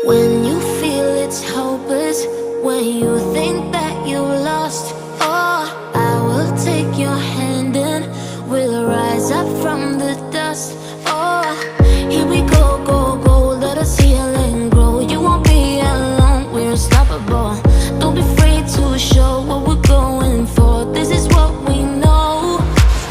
When you feel it's hopeless, when you think that you lost, oh, I will take your hand and we'll rise up from the dust. Oh, here we go, go, go, let us heal and grow. You won't be alone, we're unstoppable. Don't be afraid to show what we're going for. This is what we know.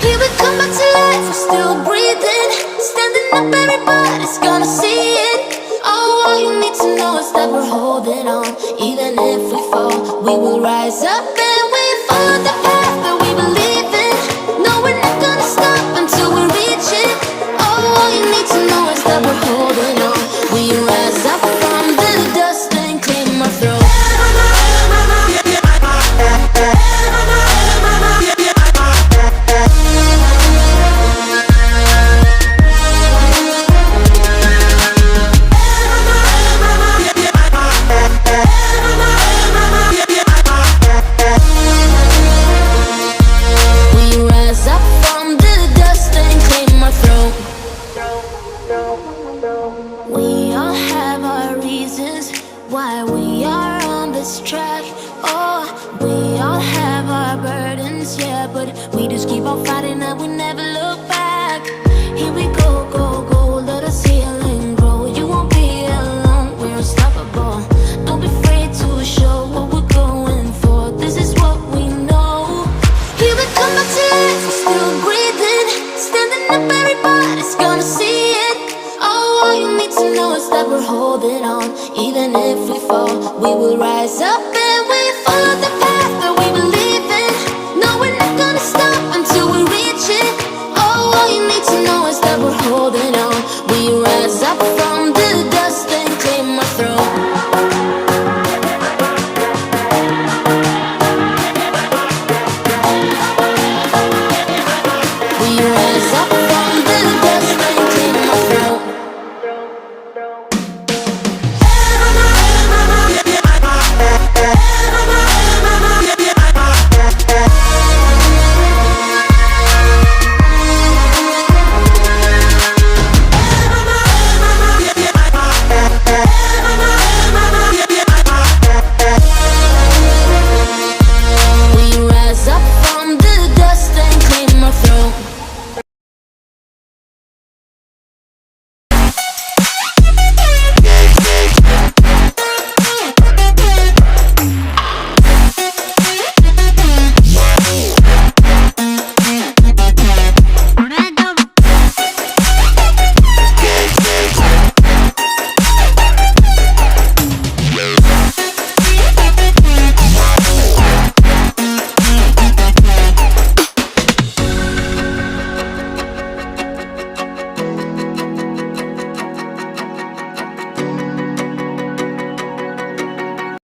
Here we come back to life, we're still breathing. Standing up, everybody's gonna see it. Oh, all you need to know is that we're holding on. Even if we fall, we will rise up and we follow the path that we believe in. No, we're not gonna stop until we reach it. Oh, all you need to know is that we're holding on. We rise up from the dust and claim our throne. We all have our reasons why we are on this track. Oh, we all have our burdens, yeah, but we just keep on fighting and we never look back. Here we go, go, go, let us heal and grow. You won't be alone, we're unstoppable. Don't be afraid to show what we're going for. This is what we know. Here we come back to life, we're still breathing. Standing up, everybody's gonna see it. All you need to know is that we're holding on. Even if we fall, we will rise up and we follow the path.